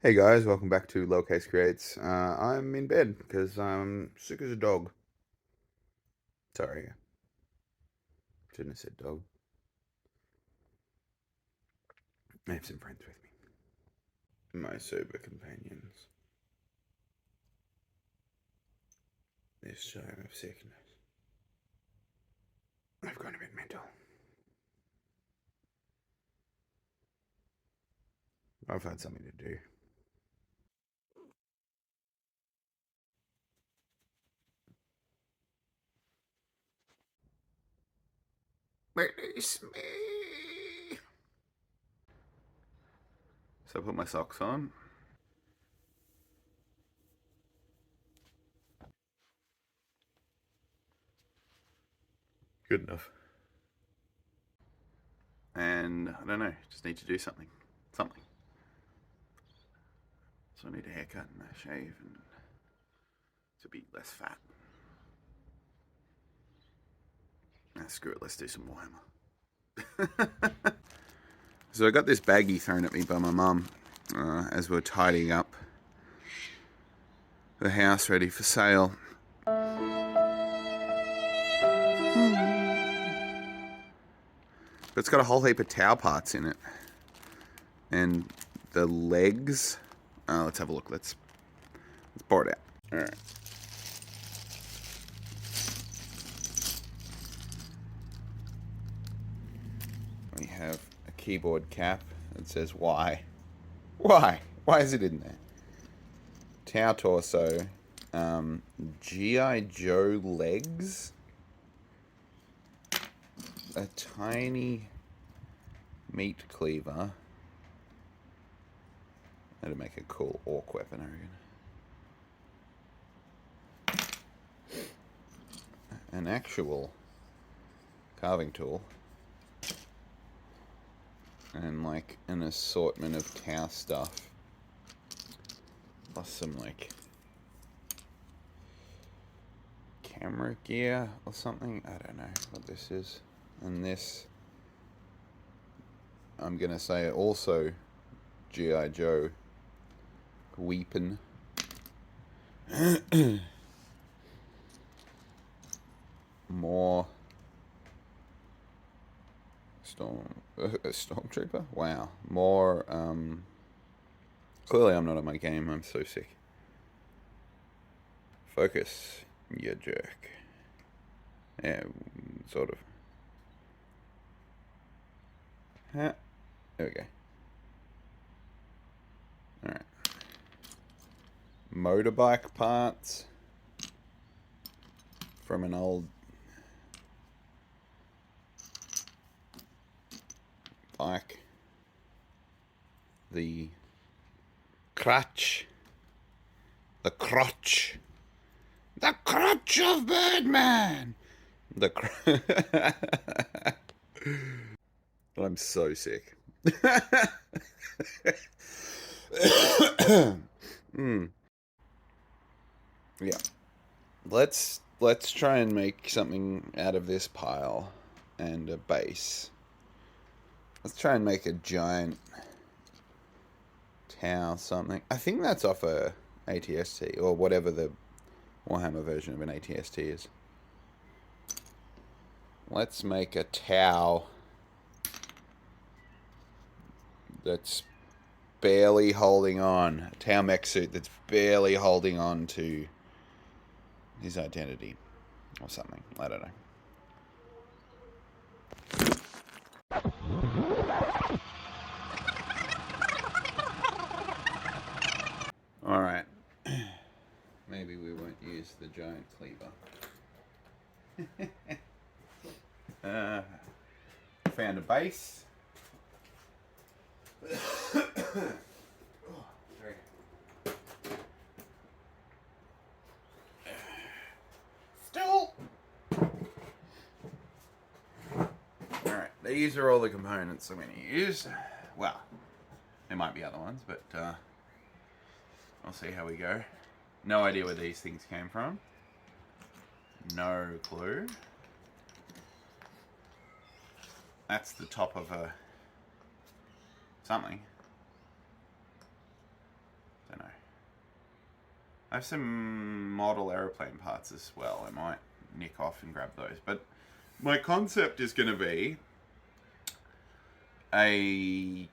Hey guys, welcome back to Lowercase Creates. I'm in bed because I'm sick as a dog. Sorry, shouldn't have said dog. I have some friends with me. My sober companions. This time of sickness. I've gone a bit mental. I've had something to do. Release me. So I put my socks on. Good enough. And I don't know, just need to do something. Something. So I need a haircut and a shave and to be less fat. Screw it, let's do some Warhammer. So I got this baggie thrown at me by my mum as we're tidying up the house ready for sale. But it's got a whole heap of Tau parts in it. And the legs... let's have a look. Let's pour it out. Alright. We have a keyboard cap that says why. Why? Why is it in there? Tau torso. G.I. Joe legs. A tiny meat cleaver. That'd make a cool orc weapon, I reckon. An actual carving tool. And like an assortment of Tau stuff. Plus some like camera gear or something. I don't know what this is. And this, I'm gonna say also G.I. Joe weapon. More stormtrooper. Wow. More. Clearly, I'm not on my game. I'm so sick. Focus, you jerk. Yeah, sort of. Huh. There we go. Alright. Motorbike parts from an old bike. The crutch. The crotch. The crotch of Birdman! The I'm so sick. Yeah. Let's try and make something out of this pile and a base. Let's try and make a giant Tau something. I think that's off a ATST or whatever the Warhammer version of an ATST is. Let's make a Tau that's barely holding on. A Tau mech suit that's barely holding on to his identity. Or something. I don't know. Alright. Maybe we won't use the giant cleaver. Found a base. Still. Alright, these are all the components I'm going to use. Well, there might be other ones, but I'll see how we go. No idea where these things came from. No clue. That's the top of a something. I have some model aeroplane parts as well. I might nick off and grab those. But my concept is going to be a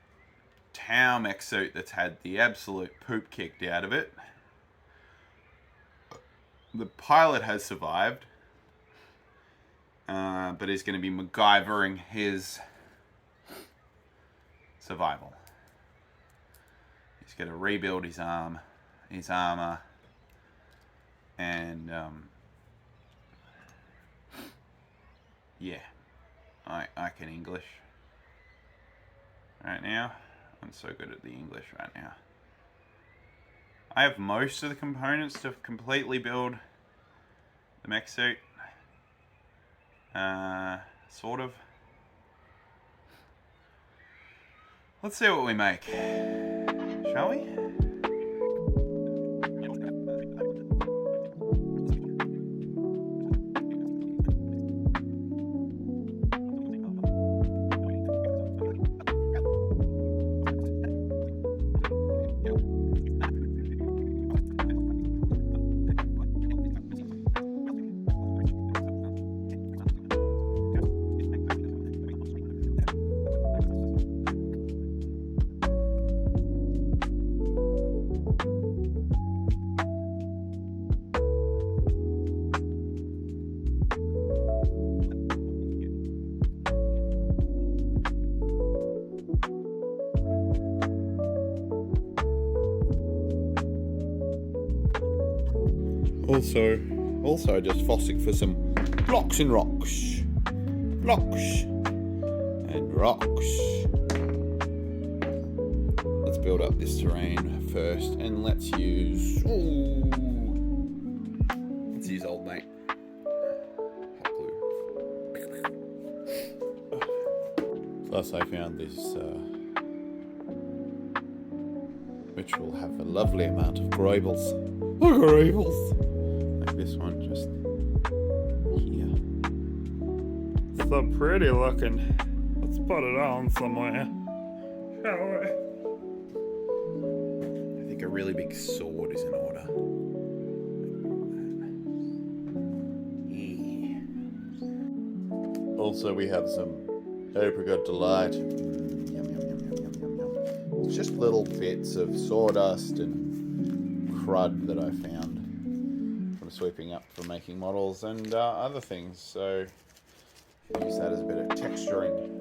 Tau mech suit that's had the absolute poop kicked out of it. The pilot has survived, but he's going to be MacGyvering his survival. He's going to rebuild his armor, and yeah, I can English right now. I'm so good at the English right now. I have most of the components to completely build the mech suit. Sort of. Let's see what we make. Shall we? Also just fossing for some blocks and rocks. Blocks and rocks. Let's build up this terrain first, and let's use old mate. Hot glue. Plus I found this which will have a lovely amount of grables. Like this one, just here. It's so pretty looking. Let's put it on somewhere. Shall we? I think a really big sword is in order. Yeah. Also, we have some apricot delight. Yum, yum, yum, yum, yum, yum, yum. It's just little bits of sawdust and crud that I found from sweeping up for making models and other things, so use that as a bit of texturing.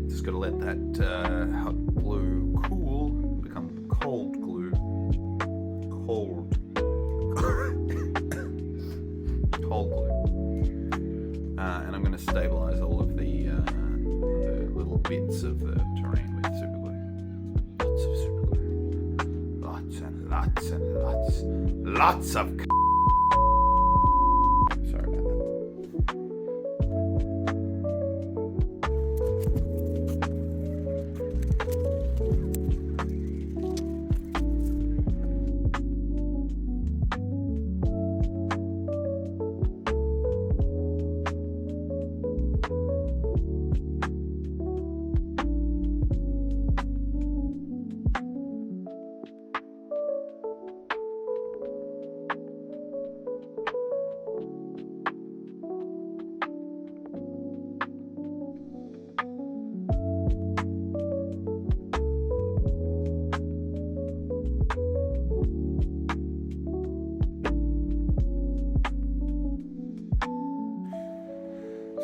Just gotta let that hot glue cool, become cold glue. Cold glue. And I'm going to stabilize all of the little bits of the terrain with super glue. Lots of super glue. Lots and lots and lots. Lots of sorry about that.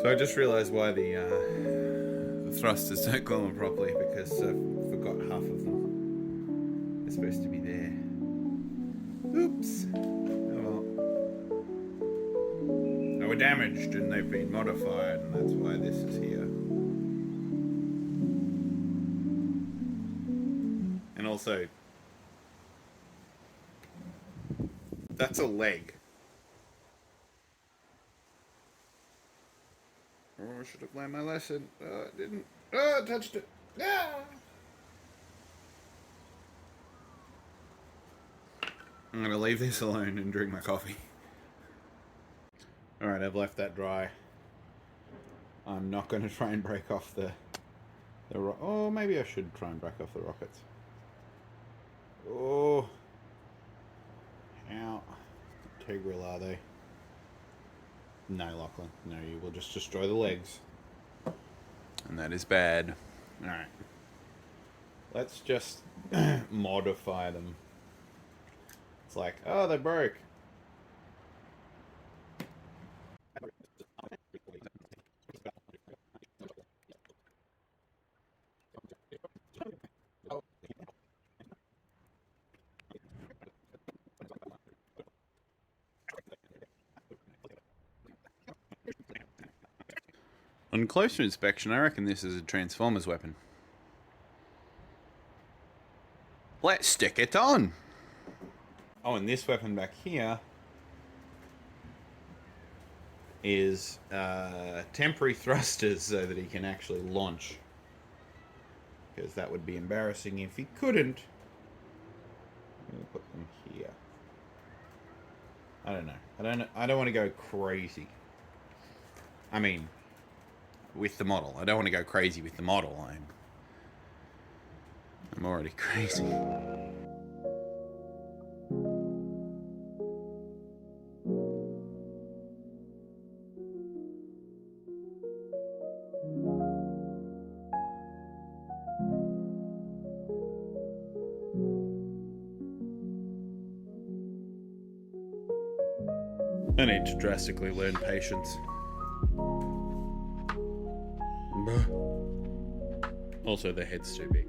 So I just realised why the thrusters don't go on properly, because I forgot half of them. They're supposed to be there. Oops. Oh well. They were damaged and they've been modified, and that's why this is here. And also, that's a leg. Oh, I should have learned my lesson. I didn't. Oh, I touched it. Ah! I'm going to leave this alone and drink my coffee. Alright, I've left that dry. I'm not going to try and break off the oh, maybe I should try and break off the rockets. Oh. How integral are they? No, Lachlan. No, you will just destroy the legs. And that is bad. Alright. Let's just modify them. It's like, oh, they broke. On closer inspection, I reckon this is a Transformers weapon. Let's stick it on! Oh, and this weapon back here is temporary thrusters so that he can actually launch. Because that would be embarrassing if he couldn't. We'll put them here. I don't know. I don't want to go crazy. I mean, with the model. I don't want to go crazy with the model. I'm already crazy. I need to drastically learn patience. Also, the head's too big.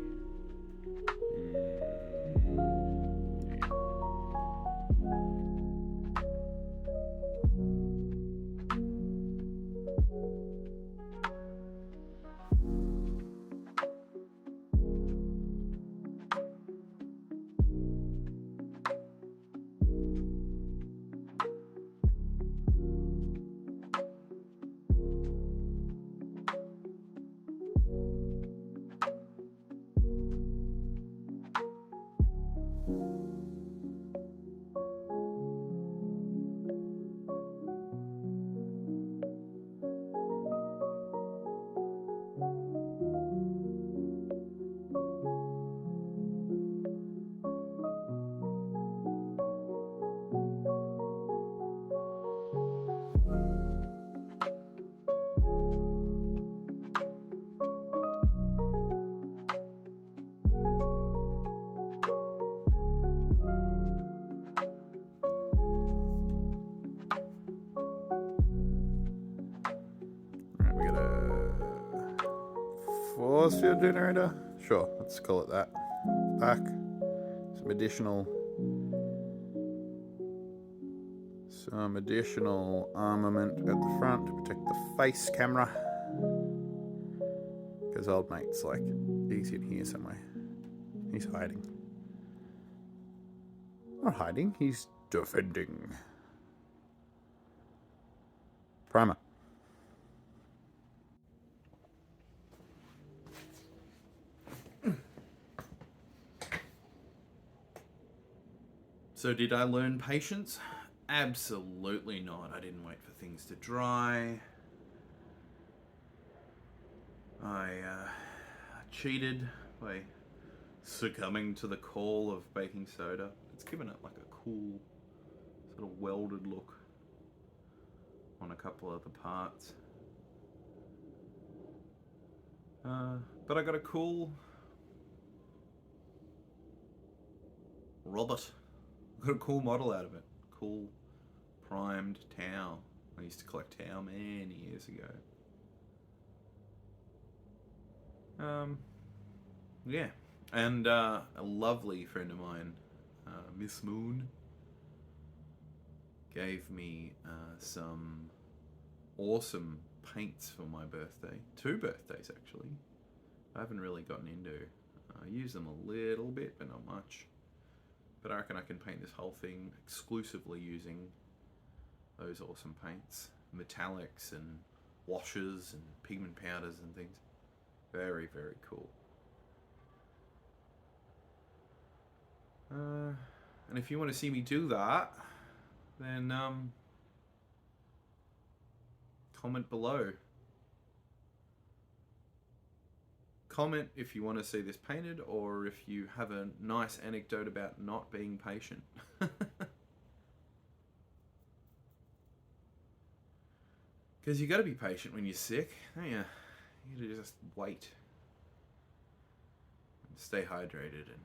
Force field generator? Sure, let's call it that. Back. Some additional armament at the front to protect the face camera. Because old mate's like, he's in here somewhere. He's hiding. Not hiding, he's defending. Primer. So did I learn patience? Absolutely not. I didn't wait for things to dry. I cheated by succumbing to the call of baking soda. It's given it like a cool sort of welded look on a couple of the parts. But I got a cool robot. Got a cool model out of it. Cool primed Tau. I used to collect Tau many years ago. Yeah. And a lovely friend of mine, Miss Moon, gave me some awesome paints for my birthday. 2 birthdays, actually. I haven't really gotten into. I use them a little bit, but not much. But I reckon I can paint this whole thing exclusively using those awesome paints. Metallics and washes and pigment powders and things. Very, very cool. And if you want to see me do that, then comment below. Comment if you want to see this painted, or if you have a nice anecdote about not being patient. Because you got to be patient when you're sick, don't you? You got to just wait. And stay hydrated and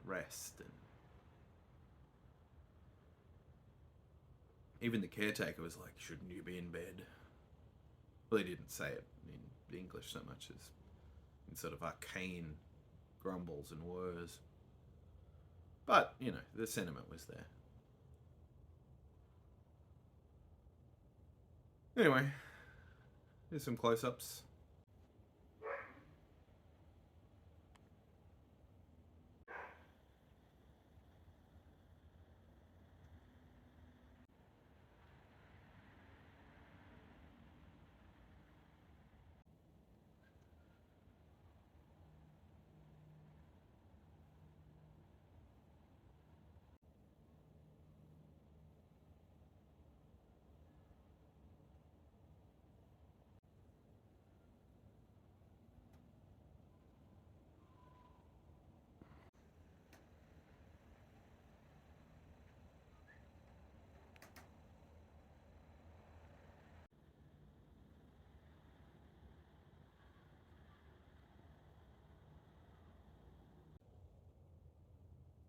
rest. And even the caretaker was like, shouldn't you be in bed? Well, he didn't say it in English so much as in sort of arcane grumbles and whirs. But, you know, the sentiment was there. Anyway, here's some close-ups.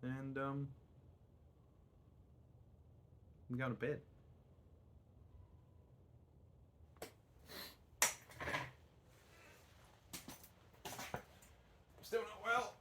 And, I'm going to bed. Still not well.